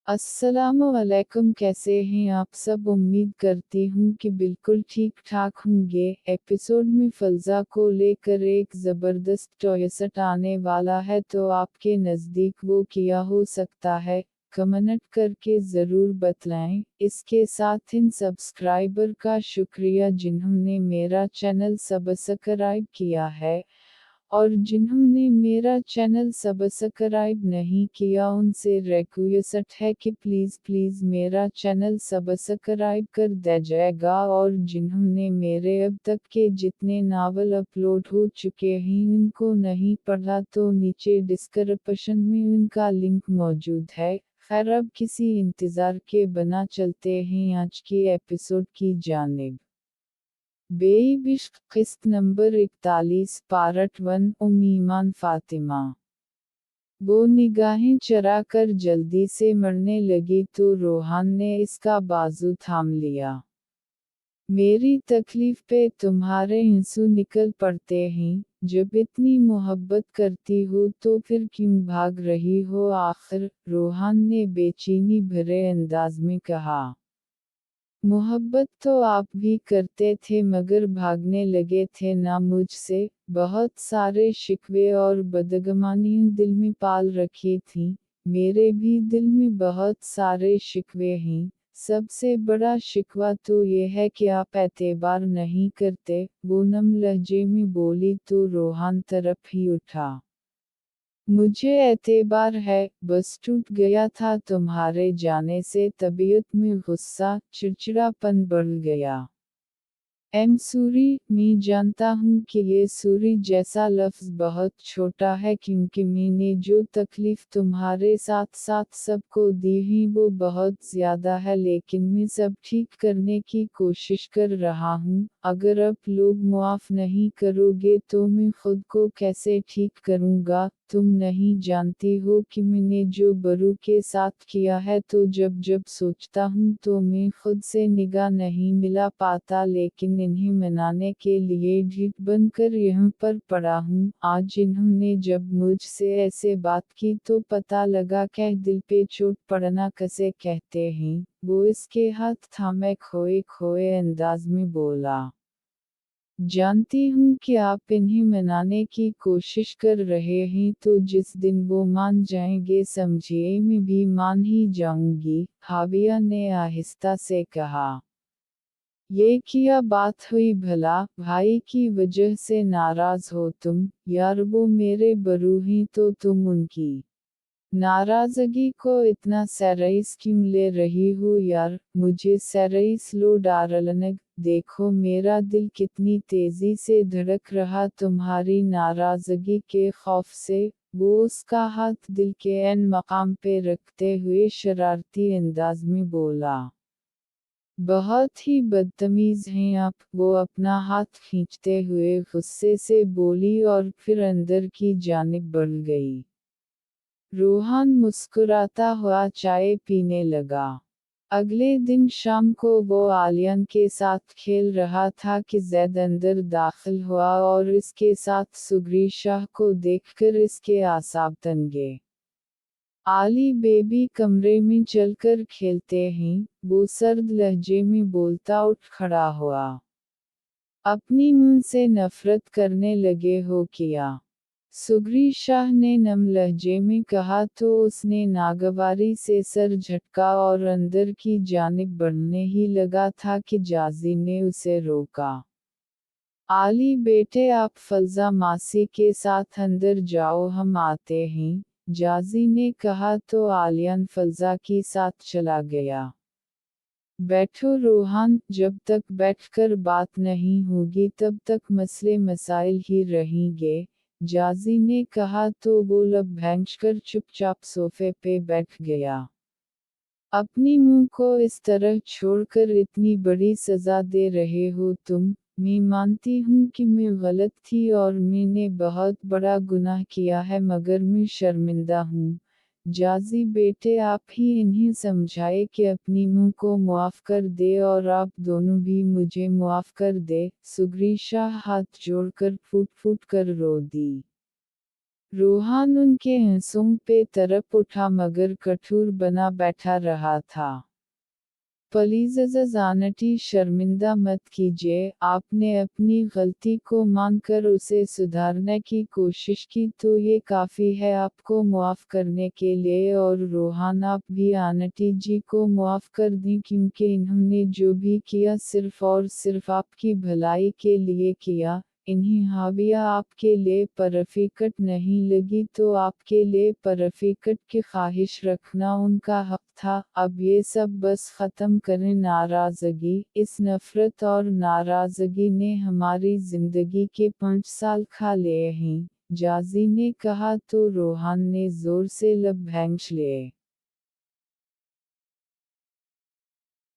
अस्सलामुअलैकुम, कैसे हैं आप सब। उम्मीद करती हूँ कि बिल्कुल ठीक ठाक होंगे। एपिसोड में फलजा को लेकर एक ज़बरदस्त ट्विस्ट आने वाला है, तो आपके नज़दीक वो क्या हो सकता है, कमेंट करके ज़रूर बतलाएं। इसके साथ इन सब्सक्राइबर का शुक्रिया जिन्होंने मेरा चैनल सब्सक्राइब किया है, और जिन्होंने मेरा चैनल सब्सक्राइब नहीं किया उनसे रिक्वेस्ट है कि प्लीज़ प्लीज़ मेरा चैनल सब्सक्राइब कर दीजिएगा। और जिन्होंने मेरे अब तक के जितने नावल अपलोड हो चुके हैं उनको नहीं पढ़ा तो नीचे डिस्क्रिप्शन में उनका लिंक मौजूद है। खैर, अब किसी इंतज़ार के बिना चलते हैं आज की एपिसोड की जानिब। बेइश्क किस्त नंबर 41 पार्ट 1 ईमान फातिमा। वो निगाहें चरा कर जल्दी से मरने लगी तो रोहान ने इसका बाजू थाम लिया। मेरी तकलीफ पे तुम्हारे आंसू निकल पड़ते हैं। जब इतनी मोहब्बत करती हो तो फिर क्यों भाग रही हो आखिर, रोहान ने बेचैनी भरे अंदाज में कहा। मोहब्बत तो आप भी करते थे मगर भागने लगे थे ना मुझसे। बहुत सारे शिकवे और बदगमानियां दिल में पाल रखी थी। मेरे भी दिल में बहुत सारे शिकवे हैं। सबसे बड़ा शिकवा तो ये है कि आप एतबार नहीं करते, वो नम लहजे में बोली तो रोहान तरफ ही उठा। मुझे एतबार है, बस टूट गया था तुम्हारे जाने से। तबीयत में गुस्सा चिड़चिड़ापन बढ़ गया। सूरी, मैं जानता हूँ कि ये सूरी जैसा लफ्ज़ बहुत छोटा है क्योंकि मैंने जो तकलीफ़ तुम्हारे साथ साथ सबको दी है वो बहुत ज़्यादा है, लेकिन मैं सब ठीक करने की कोशिश कर रहा हूँ। अगर आप लोग मुआफ़ नहीं करोगे तो मैं खुद को कैसे ठीक करूँगा। तुम नहीं जानती हो कि मैंने जो बरू के साथ किया है, तो जब जब सोचता हूँ तो मैं खुद से निगाह नहीं मिला पाता, लेकिन इन्हें मनाने के लिए ढीठ बनकर यहाँ पर पड़ा हूँ। आज इन्होंने जब मुझसे ऐसे बात की तो पता लगा कि दिल पे चोट पड़ना कैसे कहते हैं। वो इसके हाथ थामे खोए खोए अंदाज में बोला। जानती हूँ कि आप इन्हें मनाने की कोशिश कर रहे हैं, तो जिस दिन वो मान जाएंगे समझिए मैं भी मान ही जाऊंगी, हाविया ने आहिस्ता से कहा। ये क्या बात हुई भला, भाई की वजह से नाराज हो तुम। यार वो मेरे बरू हैं तो तुम उनकी नाराजगी को इतना सीरियस क्यों ले रही हो यार। मुझे सीरियस लो डार्लिंग, देखो मेरा दिल कितनी तेजी से धड़क रहा तुम्हारी नाराजगी के खौफ से। वो उसका हाथ दिल के ऐन मकाम पे रखते हुए शरारती अंदाज में बोला। बहुत ही बदतमीज हैं आप, वो अपना हाथ खींचते हुए गुस्से से बोली और फिर अंदर की जानिब बढ़ गई। रोहान मुस्कुराता हुआ चाय पीने लगा। अगले दिन शाम को वो आलियन के साथ खेल रहा था कि जैद अंदर दाखिल हुआ और इसके साथ सुगरी शाह को देखकर इसके आसाब तंगे। आली बेबी कमरे में चलकर खेलते हैं, वो सर्द लहजे में बोलता उठ खड़ा हुआ। अपनी मुंह से नफरत करने लगे हो क्या? सुगरी शाह ने नम लहजे में कहा तो उसने नागवारी से सर झटका और अंदर की जानिब बढ़ने ही लगा था कि जाजी ने उसे रोका। आली बेटे, आप फलजा मासी के साथ अंदर जाओ, हम आते हैं, जाजी ने कहा तो आलियन फलजा की साथ चला गया। बैठो रोहान, जब तक बैठकर बात नहीं होगी तब तक मसले मसाइल ही रहेंगे, जाजी ने कहा तो वो लब भैंचकर चुपचाप सोफे पे बैठ गया। अपनी मुंह को इस तरह छोड़कर इतनी बड़ी सजा दे रहे हो तुम। मैं मानती हूँ कि मैं गलत थी और मैंने बहुत बड़ा गुनाह किया है, मगर मैं शर्मिंदा हूँ। जाजी बेटे, आप ही इन्हें समझाए कि अपनी मुंह को मुआफ़ कर दे और आप दोनों भी मुझे मुआफ़ कर दे। सुगरी शाह हाथ जोड़कर फूट फूट कर रो दी। रोहान उनके आंसुओं पे तरफ उठा मगर कठोर बना बैठा रहा था। प्लीज़ अज़ीज़ आंटी शर्मिंदा मत कीजिए, आपने अपनी गलती को मानकर उसे सुधारने की कोशिश की तो ये काफ़ी है आपको मुआफ़ करने के लिए। और रोहान आप भी आंटी जी को मुआफ़ कर दें क्योंकि इन्होंने जो भी किया सिर्फ़ और सिर्फ़ आपकी भलाई के लिए किया। इन्हीं हाविया आपके लिए परफेक्ट नहीं लगी तो आपके लिए परफेक्ट की ख्वाहिश रखना उनका हक था। अब ये सब बस ख़त्म करें नाराज़गी। इस नफ़रत और नाराज़गी ने हमारी ज़िंदगी के 5 साल खा लिए हैं, जाज़ी ने कहा तो रोहान ने ज़ोर से लब भैंच लिए।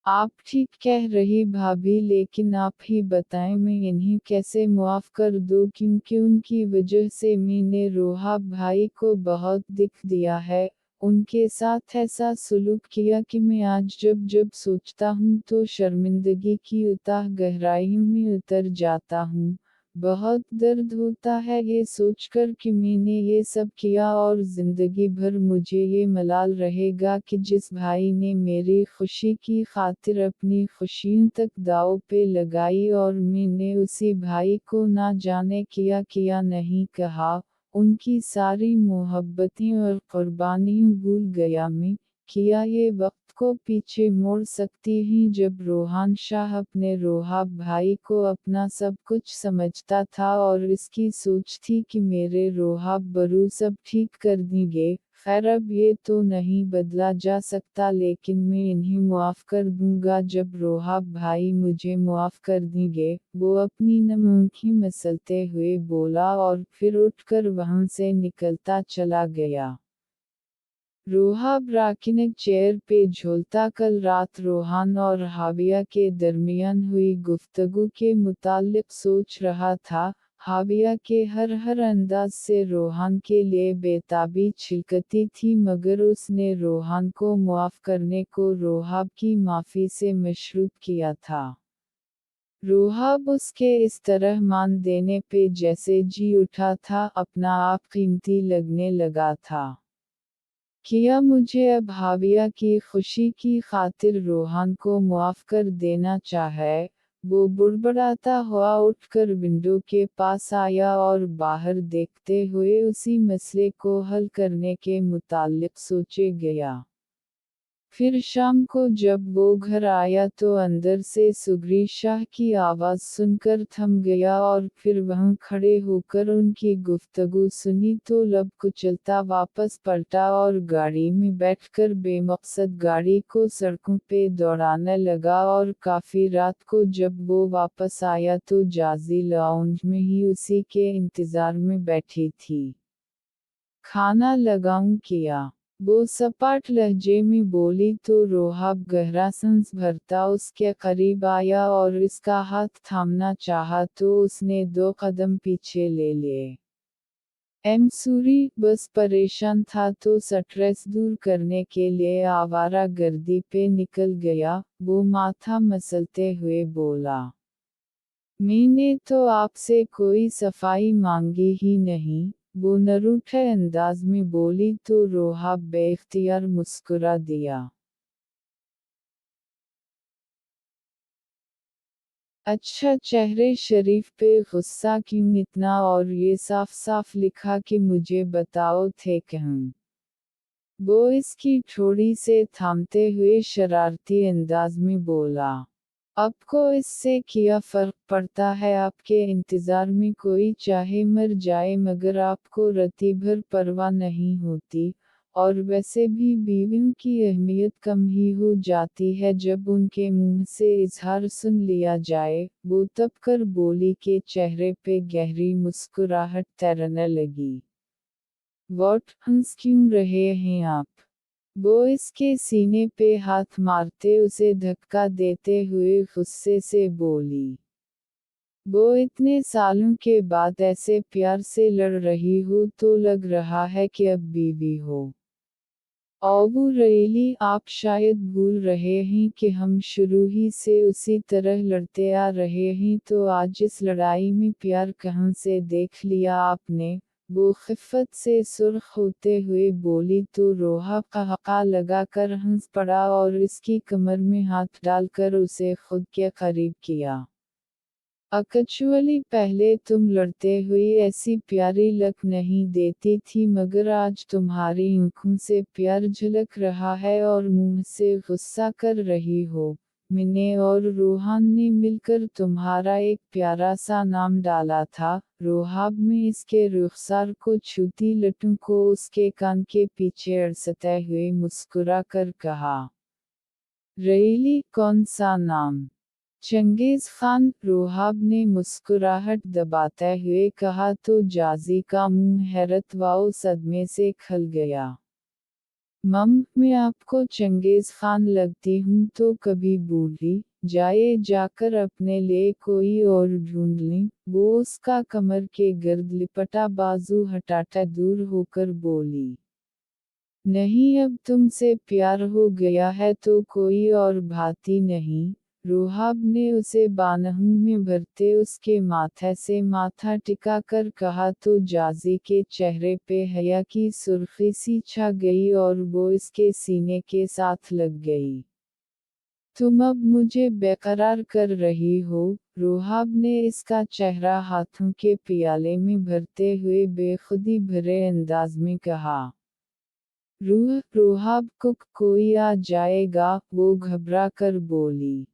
आप ठीक कह रही भाभी लेकिन आप ही बताएं मैं इन्हें कैसे मुआफ़ कर दूं क्योंकि उनकी वजह से मैंने रोहाब भाई को बहुत दुख दिया है, उनके साथ ऐसा सलूक किया कि मैं आज जब जब सोचता हूँ तो शर्मिंदगी की अथाह गहराइयों में उतर जाता हूँ। बहुत दर्द होता है ये सोचकर कि मैंने ये सब किया और ज़िंदगी भर मुझे ये मलाल रहेगा कि जिस भाई ने मेरी खुशी की खातिर अपनी खुशियों तक दांव पे लगाई और मैंने उसी भाई को ना जाने किया नहीं कहा, उनकी सारी मोहब्बतें और कुर्बानियाँ भूल गया मैं। किया ये वक्त को पीछे मोड़ सकती हैं जब रोहान शाह अपने रोहाब भाई को अपना सब कुछ समझता था और इसकी सोच थी कि मेरे रोहाब बरू सब ठीक कर देंगे। खैर अब ये तो नहीं बदला जा सकता लेकिन मैं इन्हें मुआफ़ कर दूंगा जब रोहाब भाई मुझे मुआफ़ कर देंगे, वो अपनी नम आँखें मसलते हुए बोला और फिर उठकर वहाँ से निकलता चला गया। रोहाब राकिनिक चेयर पे झूलता कल रात रोहान और हाविया के दरमियान हुई गुफ्तगू के मुताल्लिक सोच रहा था। हाविया के हर अंदाज से रोहान के लिए बेताबी छिलकती थी मगर उसने रोहान को मुआफ़ करने को रोहाब की माफ़ी से मशरूत किया था। रोहाब उसके इस तरह मान देने पे जैसे जी उठा था, अपना आप कीमती लगने लगा था। किया मुझे अब हाविया की खुशी की खातिर रोहान को मुआफ़ कर देना चाहे, वो बुड़बड़ाता हुआ उठकर विंडो के पास आया और बाहर देखते हुए उसी मसले को हल करने के मुताल्लिक सोचे गया। फिर शाम को जब वो घर आया तो अंदर से सुगरी शाह की आवाज़ सुनकर थम गया और फिर वहाँ खड़े होकर उनकी गुफ्तगू सुनी तो लब कुचलता वापस पलटा और गाड़ी में बैठकर बेमकसद गाड़ी को सड़कों पे दौड़ाने लगा। और काफ़ी रात को जब वो वापस आया तो जाज़ी लाउंज में ही उसी के इंतज़ार में बैठी थी। खाना लगाऊं किया, वो सपाट लहजे में बोली तो रोहाब गहरा सांस भरता उसके करीब आया और इसका हाथ थामना चाहा तो उसने 2 कदम पीछे ले लिए। सूरी बस परेशान था तो स्ट्रेस दूर करने के लिए आवारा गर्दी पे निकल गया, वो माथा मसलते हुए बोला। मैंने तो आपसे कोई सफाई मांगी ही नहीं, वो नरूठे अंदाज में बोली तो रोहाब बेख्तियार मुस्कुरा दिया। अच्छा चेहरे शरीफ पे गुस्सा क्यों इतना और ये साफ साफ लिखा कि मुझे बताओ थे कहूँ। वो इसकी ठोड़ी से थामते हुए शरारती अंदाज में बोला। आपको इससे क्या फर्क पड़ता है आपके इंतज़ार में कोई चाहे मर जाए मगर आपको रत्ती भर परवाह नहीं होती, और वैसे भी बीवियों की अहमियत कम ही हो जाती है जब उनके मुंह से इजहार सुन लिया जाए। वो तब कर बोली के चेहरे पे गहरी मुस्कुराहट तैरने लगी। वॉट हंस क्यों रहे हैं आप? वो इसके सीने पे हाथ मारते उसे धक्का देते हुए गुस्से से बोली। वो इतने सालों के बाद ऐसे प्यार से लड़ रही हो तो लग रहा है कि अब बीवी हो। ओबू रेली आप शायद भूल रहे हैं कि हम शुरू ही से उसी तरह लड़ते आ रहे हैं तो आज इस लड़ाई में प्यार कहाँ से देख लिया आपने? वो खिफ़्फ़त से सुर्ख होते हुए बोली तो रोहा क़हक़हा लगाकर हंस पड़ा और इसकी कमर में हाथ डालकर उसे खुद के करीब किया। एक्चुअली पहले तुम लड़ते हुए ऐसी प्यारी लक नहीं देती थी, मगर आज तुम्हारी आँखों से प्यार झलक रहा है और मुंह से गुस्सा कर रही हो। मैंने और रोहान ने मिलकर तुम्हारा एक प्यारा सा नाम डाला था। रोहाब में इसके रुखसार को छूती लटों को उसके कान के पीछे अड़सते हुए मुस्कुरा कर कहा। रियली, कौन सा नाम? चंगेज़ खान, रोहाब ने मुस्कुराहट दबाते हुए कहा तो जाजी का मुंह हैरत व सदमे से खल गया। मैं आपको चंगेज़ खान लगती हूँ तो कभी बूढ़ी, जाए जाकर अपने लिए कोई और ढूंढ लें, वो उसका कमर के गर्द लिपटा बाजू हटाता दूर होकर बोली। नहीं, अब तुमसे प्यार हो गया है तो कोई और भाती नहीं। रोहाब ने उसे बानहों में भरते उसके माथे से माथा टिका कर कहा तो जाजी के चेहरे पे हया की सुर्खी सी छा गई और वो इसके सीने के साथ लग गई। तुम अब मुझे बेकरार कर रही हो? रोहाब ने इसका चेहरा हाथों के पियाले में भरते हुए बेखुदी भरे अंदाज में कहा। रोहाब को कोई आ जाएगा, वो घबरा कर बोली।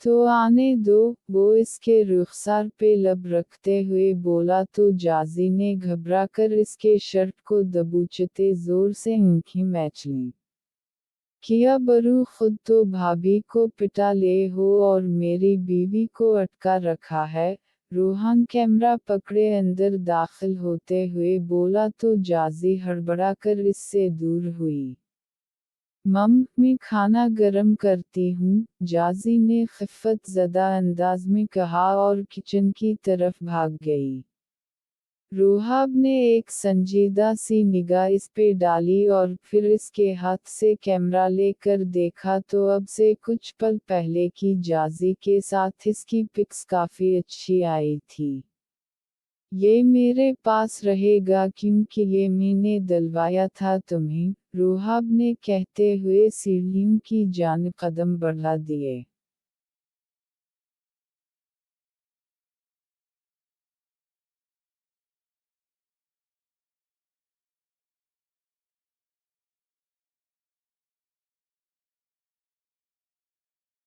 तो आने दो, वो इसके रुखसार पे लब रखते हुए बोला तो जाजी ने घबरा कर इसके शर्ट को दबोचते जोर से आंखें मैच लीं। किया बरू, खुद तो भाभी को पिटा ले हो और मेरी बीवी को अटका रखा है। रोहान कैमरा पकड़े अंदर दाखिल होते हुए बोला तो जाजी हड़बड़ा कर इससे दूर हुई। मैं खाना गरम करती हूँ, जाजी ने खिफ़्फ़त ज़दा अंदाज में कहा और किचन की तरफ भाग गई। रोहाब ने एक संजीदा सी निगाह इस पे डाली और फिर इसके हाथ से कैमरा लेकर देखा तो अब से कुछ पल पहले की जाजी के साथ इसकी पिक्स काफ़ी अच्छी आई थी। ये मेरे पास रहेगा क्योंकि ये मैंने दिलवाया था तुम्हें, रोहाब ने कहते हुए सीढ़ियों की जानिब कदम बढ़ा दिए।